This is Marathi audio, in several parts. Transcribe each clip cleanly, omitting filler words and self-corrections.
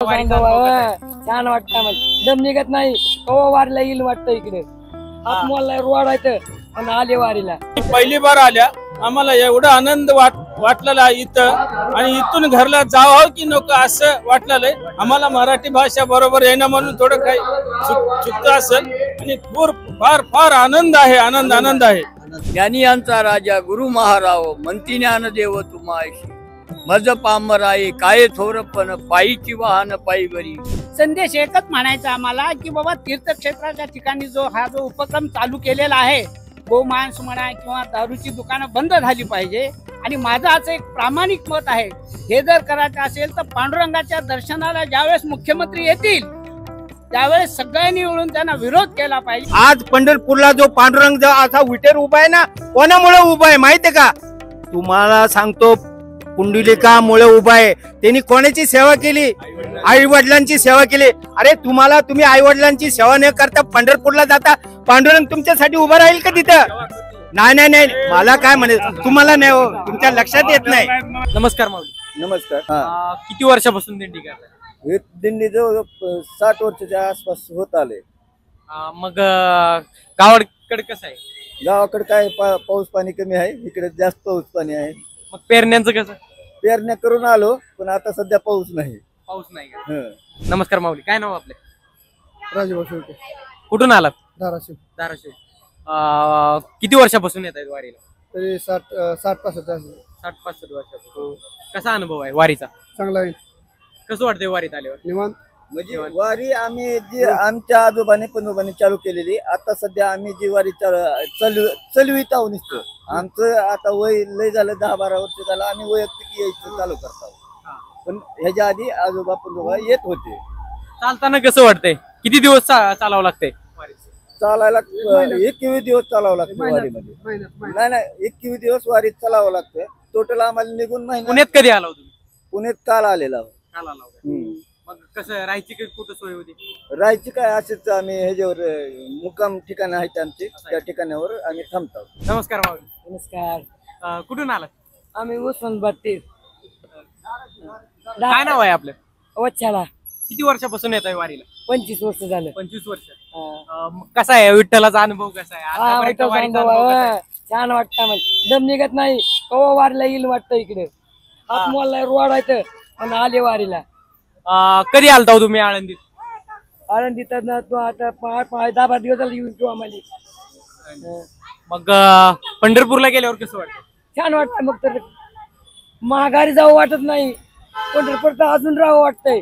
छान वाटतं मला, दम निघत नाही. कवा वारीला येईल वाटतं इकडे. आत्मवाला रोड आहे आणि आले वारीला. पहिली बार आल्या, आम्हाला एवढा आनंद वाटलेला इथं, आणि इथून घरला जावं की नको असं वाटलेलं आहे. आम्हाला मराठी भाषा बरोबर येणं म्हणून थोडं काही चुकतं असेल, आणि फार फार आनंद आहे, आनंद आहे. ज्ञानी यांचा राजा गुरु महाराव म्हणती ज्ञानदेव तुमाशी मज पामराये काय थोरपण पायीची वाहन पायी बरी. संदेश एकच म्हणायचा आम्हाला की बाबा तीर्थक्षेत्राच्या ठिकाणी जो उपक्रम चालू केलेला आहे, गोमांस म्हणा किंवा दारूची दुकानं बंद झाली पाहिजे. आणि माझं असं एक प्रामाणिक मत आहे, हे जर करायचं असेल तर पांडुरंगाच्या दर्शनाला ज्यावेळेस मुख्यमंत्री येतील त्यावेळेस सगळ्यांनी मिळून त्यांना विरोध केला पाहिजे. आज पंढरपूरला जो पांडुरंग असा विटेर उभा आहे ना, कोणामुळे उभा आहे माहितीये का? तुम्हाला सांगतो, पुंडलिकामुळे उभा आहे. त्यांनी कोणाची सेवा केली? आई वडिलांची सेवा केली. अरे तुम्ही आई वडिलांची सेवा न करता पंढरपूरला जाता, पांडुरंग तुमच्यासाठी उभा राहील का तिथं? नाही, मला काय म्हणे, तुम्हाला नाही हो, तुमच्या लक्षात येत नाही. नमस्कार माऊली. नमस्कार. किती वर्षापासून दिंडी करताय? हे दिंडी जवळ 60 वर्षाच्या आसपास होत आले. मग गावाकडे कसं आहे? गावाकडे काय पाऊस पाणी कमी आहे, इकडे जास्त पाऊस पाणी आहे. मग पेरण्यांचं कसं? पेरण्या करून आलो, पण आता सध्या पाऊस नाही. पाऊस नाही का? नमस्कार माऊली, काय नाव आपले? राजू शेवटे. कुठून आलात? धाराशिव. किती वर्षापासून येत आहेत वारीला? तरी 60-65 वर्षापासून. कसा अनुभव आहे वारीचा? चांगला आहे. कसं वाटतंय वारीत आल्यावर? निवांत. म्हणजे वारी आम्ही जी आमच्या आजोबाने पणोबाने चालू केलेली, आता सध्या आम्ही जी वारी चालवित आहोत नुसतं. आमचं आता वय लय झालं, 10-12 वर्ष झालं आम्ही वैयक्तिक यायचं चालू करतो. पण ह्याच्या आधी आजोबा पणोबा येत होते. चालताना कसं वाटतंय? किती दिवस चालावं लागतंय? चालायला 21 दिवस चालावं लागतं वारीमध्ये. नाही 21 दिवस वारीत चालावं लागतं. टोटल आम्हाला निघून महिना. पुण्यात कधी आला तुम्ही? पुण्यात काल आलेला. काल आला. मग कसं राहायची कुठं सोय होती? राहायची काय, असेच आम्ही ह्याच्यावर मुक्काम ठिकाण आहेत आमचे, त्या ठिकाणावर आम्ही थांबतो. नमस्कार माऊली. नमस्कार. कुठून आलात? आम्ही उस्मानाबाद. काय नाव आहे आपलं? वच्छाला. किती वर्षापासून येत आहे वारीला? 25 वर्ष झालं. 25 वर्ष. कसा आहे विठ्ठलाचा अनुभव? कसा आहे आतापर्यंत वारीचा अनुभव कसा आहे? छान वाटतं मला, दम निघत नाही. कवा वारीला येईल वाटतं इकडे. आत्मवाला रोड आहे आणि आले वारीला. कधी आलता हो तुम्ही आळंदीत? आळंदीत आता 10-12 दिवस झाले येऊन किंवा आम्हाला. मग पंढरपूरला गेल्यावर कसं वाटतं? छान वाटतं. मग तर महागारी जावं वाटत नाही, पंढरपूर अजून राहावं वाटतंय.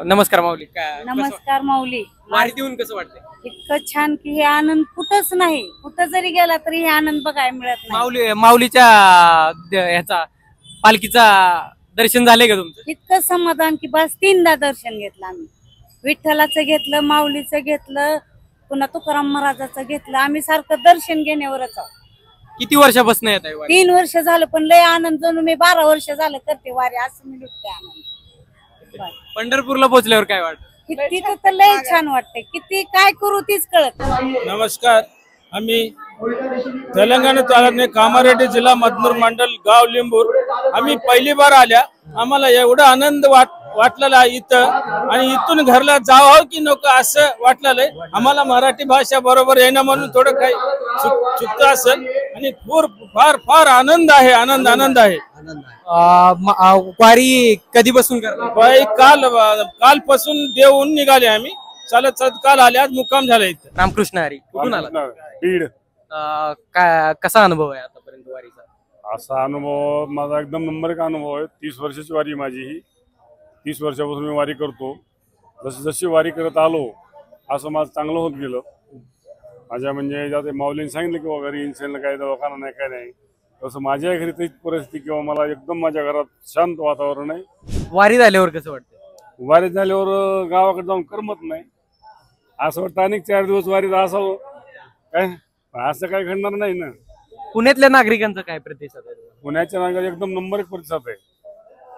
नमस्कार माऊली. नमस्कार माऊली. वारीत येऊन कसं वाटतंय? इतकं छान की हे आनंद कुठंच नाही, कुठं जरी गेला तरी हे आनंद बघायला मिळत नाही. माऊलीच्या ह्याचा पालखीचा दर्शन झाले का तुमचं? इतकं समाधान की बस 3दा दर्शन घेतलं आम्ही. विठ्ठलाचं घेतलं, माऊलीचं घेतलं, पुन्हा तुकाराम महाराजाचं घेतलं. आम्ही सारखं दर्शन घेण्यावरच आहोत. किती वर्षापासून येत आहे वारी? 3 वर्ष झालं, पण लय आनंद जणू मी 12 वर्ष झालं करते वारी, असं मी लुटते आनंद. पंढरपूरला पोहोचल्यावर काय वाटत? तिथं तर लय छान वाटतंय, किती काय करू तीच कळत. नमस्कार. आम्ही तेलंगणा तालुक्याने कामारेड्डी जिल्हा मधनूर मंडल गाव लिंबूर. आम्ही पहिली बार आल्या, आम्हाला एवढा आनंद वाटलेला इथं, आणि इथून घरला जावं की नको असं वाटलेलं आहे. आम्हाला मराठी भाषा बरोबर येणं म्हणून थोडं काही चुकतं असेल, आणि फार फार आनंद आहे, आनंद आहे. वारी कधीपासून करणार? कालपासून देऊन निघाले आम्ही, चालत काल आले, आज मुक्काम झाला इथं. रामकृष्ण हरी. कुठून आला? बीड. कसा अनुभव आहे आतापर्यंत वारीचा? असा अनुभव माझा एकदम नंबर 1 अनुभव आहे. 30 वर्षाची वारी माझी ही. 30 वर्षापासून मी वारी करतो. जशी वारी करत आलो असं माझं चांगलं होत गेलं. माझ्या म्हणजे ज्या माऊलीने सांगितलं किंवा घरी इन्सेल काय दवाखाना नाही काय नाही, तसं माझ्या घरी तीच परिस्थिती किंवा मला एकदम माझ्या घरात शांत वातावरण आहे. वारी झाल्यावर कसं वाटतं? वारीत झाल्यावर गावाकडे जाऊन करमत नाही. असं वाटतं अनेक 4 दिवस वारीत असावं काय, असं काय घडणार नाही ना. पुण्यातल्या नागरिकांचा काय प्रतिसाद आहे? पुण्याच्या नागरिक एकदम नंबर 1 प्रतिसाद आहे.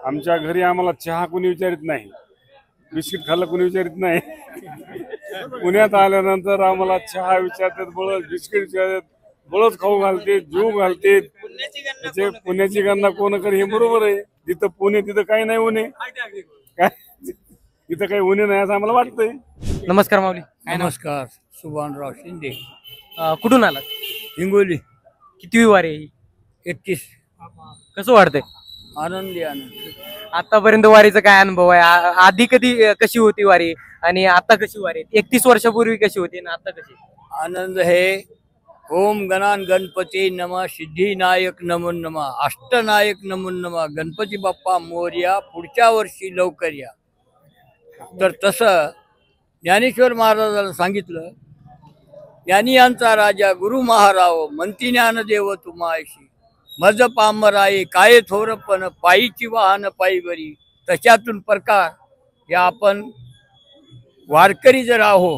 आमच्या घरी आम्हाला चहा कोणी विचारित नाही, बिस्किट खाल्लं कोणी विचारित नाही. पुण्यात आल्यानंतर आम्हाला चहा विचारतात, बळच बिस्किट विचारतात, बळच खाऊ घालते, जीव घालते. पुण्याची गणना कोण करे हे बरोबर आहे. जिथं पुणे तिथं काही नाही होणे काय. इथं काही उणे नाही असं आम्हाला वाटतंय. नमस्कार माऊली, काय नाव? नमस्कार. सुभानराव शिंदे, कुठून आलात? हिंगोली. कितवी वारी आहे ही? 31. कसं वाटतंय आनंदी आनंद. आतापर्यंत वारीचा काय अनुभव आहे? आधी कशी होती वारी आणि आता कशी वारी? 31 वर्षापूर्वी कशी होती आणि आता कशी? आनंद है. ओम गणान गणपती नमः, सिद्धिनायक नमो नमः, अष्टनायक नमो नमः, गणपती बाप्पा मोरया, पुढच्या वर्षी लवकर या. तर तसं ज्ञानेश्वर महाराजांना सांगितलं, ज्ञानी यांचा राजा गुरु महाराव म्हणती ज्ञानदेव तुमायशी, मज पामराये काय थोरपण, पायीची वाहन पायी बरी. तशातून प्रकार हे आपण वारकरी जर आहो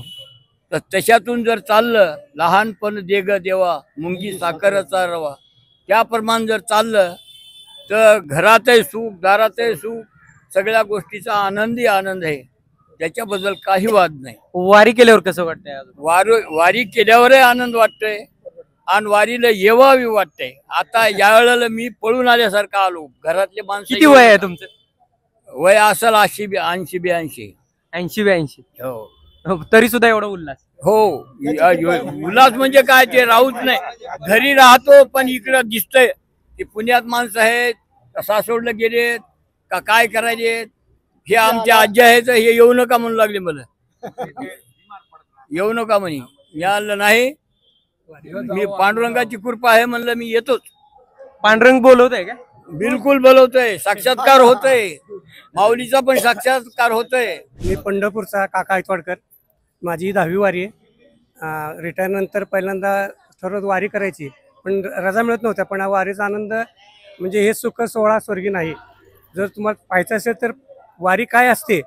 तर तशातून जर चाललं, लहानपण देग देवा मुंगी साखरेचा रवा, त्याप्रमाणे जर चाललं तर घरातही सुख, दारातही सुख, सगळ्या गोष्टीचा आनंदी आनंद आहे. त्याच्याबद्दल काही वाद नाही. वारी केल्यावर कसं वाटतंय? वारी केल्यावरही आनंद वाटतोय आणि वारीला येवावी वाटतंय. आता या वेळेला मी पळून आल्यासारखं आलो. घरातले माणसं. किती वय आहे तुमचं? वय असेल 80-82. 80-82. हो तरी सुद्धा एवढा उल्हास? हो. उल्हास म्हणजे काय, ते राहूच नाही. घरी राहतो पण इकडं दिसतंय की पुण्यात माणसं आहेत, कसा सोडलं गेलेत का काय करायचे. हे आमचे आजी आहेत, हे येऊ नका म्हणू लागले मला. येऊ नका म्हणे. मी आलं नाही, मी पांडुरंगाची कृपा आहे म्हणलं, मी येतोच. पांडुरंग बोलवत आहे का? बिलकुल बोलवतोय. साक्षात्कार होतोय. माऊलीचा पण साक्षात्कार होतोय. मी पंढरपूरचा काका ऐतवाडकर. माझी 10वी वारी आहे. रिटायर नंतर पहिल्यांदा ठरवत वारी करायची, पण रजा मिळत नव्हत्या. पण हा वारीचा आनंद म्हणजे हे सुख सोहळा स्वर्गी नाही. जर तुम्हाला पाहायचं असेल तर वारी काय असते,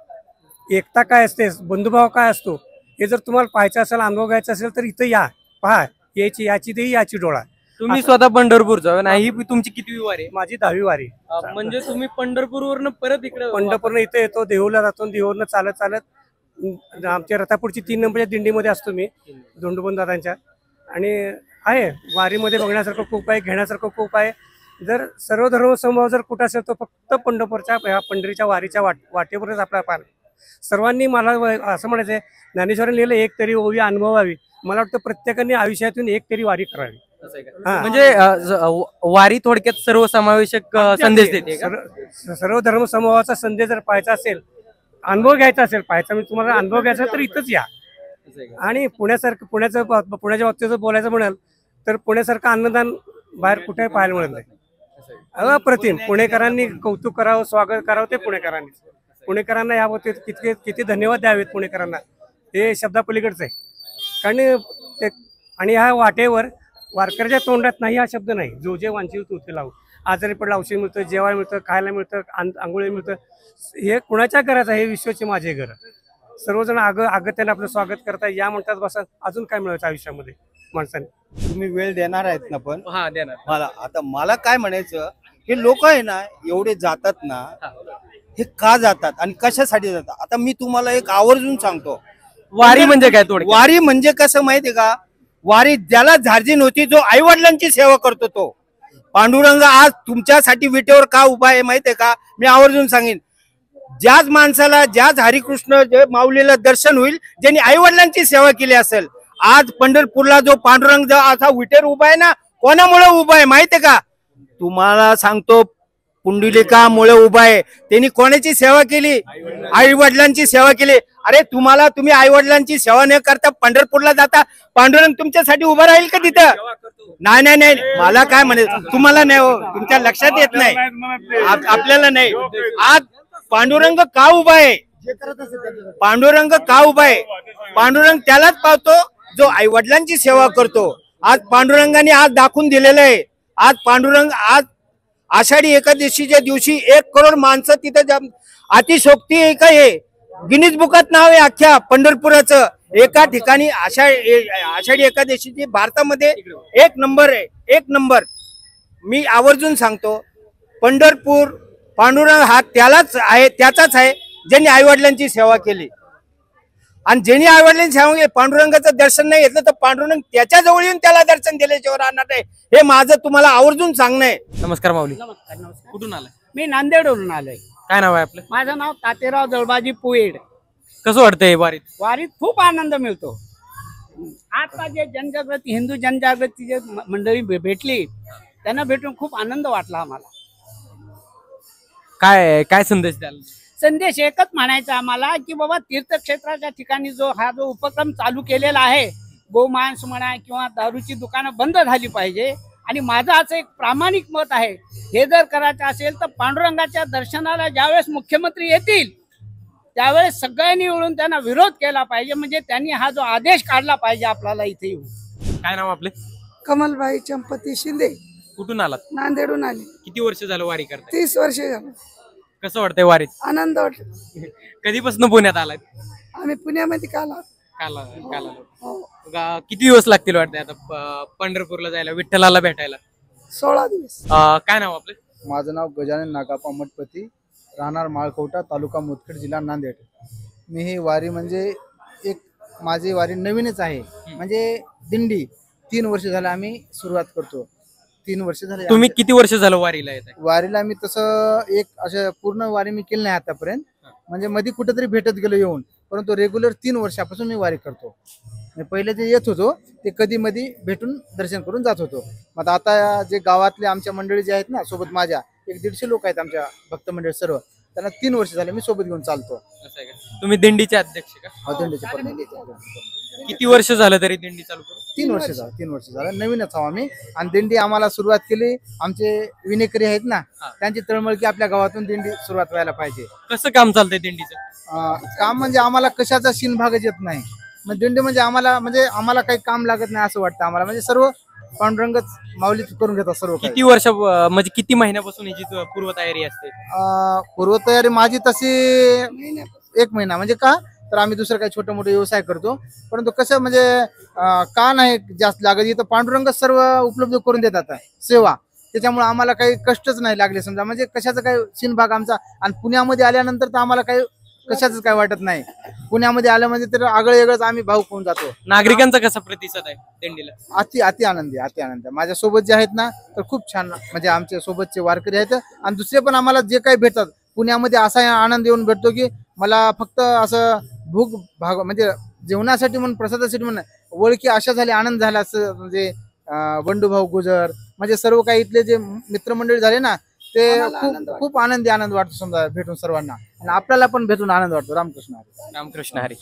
एकता काय असते, बंधुभाव काय असतो, हे जर तुम्हाला पाहायचं असेल, अनुभव घ्यायचा असेल तर इथं या, पहा. याची देही याची डोळा. तुम्ही स्वतः पंढरपूरचा नाही? तुमची कितवी वारी आहे? माझी 10वी वारी. म्हणजे तुम्ही पंढरपूरवरनं परत इकडे? पंढरपूरनं इथं येतो, देहूला जातो, देहूवरनं चालत चालत आमच्या रथापूरची 3 नंबरच्या दिंडीमध्ये असतो मी, धोंडोबन दादांच्या. आणि आहे वारीमध्ये बघण्यासारखं खूप आहे, घेण्यासारखं खूप आहे. जर सर्व धर्म समभाव जर कुठं असेल तर फक्त पंढरपूरच्या ह्या पंढरीच्या वारीच्या वाटेवरच आपला पार. सर्वांनी मला असं म्हणायचं आहे, ज्ञानेश्वरांनी लिहिलं एक तरी ओवी अनुभवावी. मला वाटतं प्रत्येकाने आयुष्यातून एक तरी वारी करावी. म्हणजे वारी थोडक्यात सर्वसमावेशक संदेश देते का? सर्व धर्म समूहाचा संदेश जर पाहायचा असेल, अनुभव घ्यायचा असेल, पाहायचा मी तुम्हाला अनुभव घ्यायचा तर इथंच या. आणि पुण्याच्या बाबतीत जर बोलायचं म्हणाल तर पुण्यासारखं अन्नदान बाहेर कुठे पाहायला मिळत नाही. अप्रतिम. पुणेकरांनी कौतुक करावं, स्वागत करावं ते पुणेकरांनी. पुणेकरांना या बाबतीत किती धन्यवाद द्यावेत पुणेकरांना, हे शब्दापलीकडचं आहे. कारण ते आणि ह्या वाटेवर वारकऱ्याच्या तोंडात नाही हा शब्द नाही. जो जे वांछित होते लावू, आजारी पडला औषध मिळतं, जेवायला मिळतं, खायला मिळतं, आंघोळी मिळतं. हे कुणाच्या घराचं आहे? हे विश्वाचे माझे घर. सर्वजण त्याला आपलं स्वागत करतात, या म्हणतात बसा. अजून काय मिळायचं आयुष्यामध्ये माणसाने? तुम्ही वेळ देणार आहेत ना? पण हा देणार. मला काय म्हणायचं, हे लोक आहे ना एवढे जातात ना, हे का जातात आणि कशासाठी जातात? आता मी तुम्हाला एक आवर्जून सांगतो, वारी म्हणजे काय? थोडक्यात वारी म्हणजे कसं माहितीये का? वारी ज्याला झार्जिन होती, जो आई वडिलांची सेवा करतो तो पांडुरंग आज तुमच्यासाठी विटेवर का उभा आहे माहितीये का? मी आवर्जून सांगेन, ज्याच माणसाला, ज्याच हरिकृष्ण जे माऊलीला दर्शन होईल, ज्यांनी आई वडिलांची सेवा केली असेल. आज पंढरपूरला जो पांडुरंग जो असा विटेवर उभा आहे ना, कोणामुळे उभा आहे माहितीये का? तुम्हाला सांगतो, पुंडलिकामुळे उभा आहे. त्यांनी कोणाची सेवा केली? आई वडिलांची सेवा केली. अरे तुम्ही आई वडिलांची सेवा न करता पंढरपूरला जाता, पांडुरंग तुमच्यासाठी उभा राहील का तिथं? नाही. मला काय म्हणायचं, तुम्हाला नाही हो, तुमच्या लक्षात येत नाही, आपल्याला नाही. आज पांडुरंग का उभा आहे? पांडुरंग का उभा आहे? पांडुरंग त्यालाच पावतो जो आई वडिलांची सेवा करतो. आज पांडुरंगाने आज दाखवून दिलेलं आहे. आज पांडुरंग आज आषाढी एकादशीच्या दिवशी 1 करोड माणसं तिथं अतिशोक्ती एक आहे. गिनीज बुकात नाव आहे अख्ख्या पंढरपुराचं. एका ठिकाणी आषाढी एकादशीची भारतामध्ये 1 नंबर आहे, 1 नंबर. मी आवर्जून सांगतो, पंढरपूर पांडुरंग हा त्याचाच आहे ज्यांनी आई वडिलांची सेवा केली. आणि ज्यांनी आई वडिलांची सेवा केली, पांडुरंगाचं दर्शन नाही घेतलं तर पांडुरंग त्याच्या जवळ येऊन त्याला दर्शन दिल्याशिवाय राहणार नाही. हे माझं तुम्हाला आवर्जून सांगणं आहे. नमस्कार माऊली, नमस्कार. कुठून आलाय? मी नांदेडवरून आलोय. काय नाव आहे आपलं? माझं नाव तातेराव दळबाजी पुएड. कसं वाटतंय वारीत? वारीत खूप आनंद मिळतो. आता जे जनजागृती हिंदू जनजागृती जे मंडळी भेटली त्यांना भेटून खूप आनंद वाटला आम्हाला. काय काय संदेश द्याल? संदेश एकच म्हणायचा आम्हाला की बाबा तीर्थक्षेत्राच्या ठिकाणी हा जो उपक्रम चालू केलेला आहे, गोमांस म्हणा किंवा दारूची दुकानं बंद झाली पाहिजे. आणि माझं असं एक प्रामाणिक मत आहे, हे जर करायचं असेल तर पांडुरंगाच्या दर्शनाला ज्यावेळेस मुख्यमंत्री येतील त्यावेळेस सगळ्यांनी मिळून त्यांना विरोध केला पाहिजे. म्हणजे त्यांनी हा जो आदेश काढला पाहिजे आपल्याला इथे येऊन. काय नाव आपले? कमलबाई चंपती शिंदे, कुठून आलात? नांदेडून आली. किती वर्ष झालं वारी करताय? 30 वर्ष झालं. कसं वाटतंय वारीत? आनंद वाटला. कधीपासून पुण्यात आलात? आम्ही पुण्यामध्ये काल आलो. काल आलो. किती दिवस लागतील वाटतंय आता पंढरपूरला जायला, विठ्ठलाला भेटायला? 16 दिवस. काय नाव आपलं? माझं नाव गजानन नागाप्पा मठपती, राहणार माळखोटा, तालुका मुदखेड, जिल्हा नांदेड. मी ही वारी म्हणजे एक माझी वारी नवीनच आहे. म्हणजे दिंडी 3 वर्ष झालं आम्ही सुरुवात करतो. 3 वर्ष झाले. तुम्ही किती वर्ष झालं वारीला येत आहे? वारीला मी तसं एक असं पूर्ण वारी मी केली नाही आतापर्यंत. म्हणजे मध्ये कुठेतरी भेटत गेलो येऊन, परंतु रेग्युलर 3 वर्षापासून मी वारी करतो. पहिले जे येत होतो ते कधी मध्ये भेटून दर्शन करून जात होतो. मग आता जे गावातले आमच्या मंडळी जे आहेत ना सोबत, माझ्या 150 लोक आहेत आमच्या भक्त मंडळ सर्व, त्यांना 3 वर्ष झाले मी सोबत घेऊन चालतो. तुम्ही दिंडीचे अध्यक्ष का? दिंडीचे. किती वर्ष झालं तरी दिंडी चालू करू? 3 वर्ष झालं. 3 वर्ष झालं. नवीनच आहो आम्ही. आणि दिंडी आम्हाला सुरुवात केली, आमचे विनेकरी आहेत ना त्यांची तळमळ की आपल्या गावातून दिंडी सुरुवात व्हायला पाहिजे. कसं काम चालतंय दिंडीचं? काम म्हणजे आम्हाला कशाचा शिनभागच येत नाही. मग दिंडी म्हणजे आम्हाला काही काम लागत नाही असं वाटतं आम्हाला. म्हणजे सर्व पांडुरंगच माऊली करून घेतात सर्व. किती वर्ष म्हणजे किती महिन्यापासून याची पूर्वतयारी असते? पूर्वतयारी माझी तशी 1 महिना. म्हणजे का तर आम्ही दुसरं काही छोटे मोठे व्यवसाय करतो, परंतु कसं म्हणजे का नाही जास्त लागत, इथं पांडुरंगच सर्व उपलब्ध करून देतात सेवा. त्याच्यामुळे आम्हाला काही कष्टच नाही लागले समजा. म्हणजे कशाचा काही शिनभाग आमचा. आणि पुण्यामध्ये आल्यानंतर तर आम्हाला काही कशाच काय वाटत नाही. पुण्यामध्ये आलं म्हणजे तर आगळे वेगळंच आम्ही भावुक होऊन जातो. नागरिकांचा कसा प्रतिसाद आहे दिंडीला? अति आनंदी. माझ्या सोबत जे आहेत ना तर खूप छान, म्हणजे आमच्या सोबतचे वारकरी आहेत. आणि दुसरे पण आम्हाला जे काही भेटतात पुण्यामध्ये असा आनंद येऊन भेटतो की मला फक्त असं भूक भाग म्हणजे जेवणासाठी म्हणून, प्रसादासाठी म्हणून ओळखी अशा झाले, आनंद झाला. असं म्हणजे बंडूभाऊ गुजर म्हणजे सर्व काही इथले जे मित्रमंडळी झाले ना ते खूप आनंद वाटतो समजा भेटून सर्वांना. आणि आपल्याला पण भेटून आनंद वाटतो. रामकृष्ण हरी. रामकृष्ण हरी.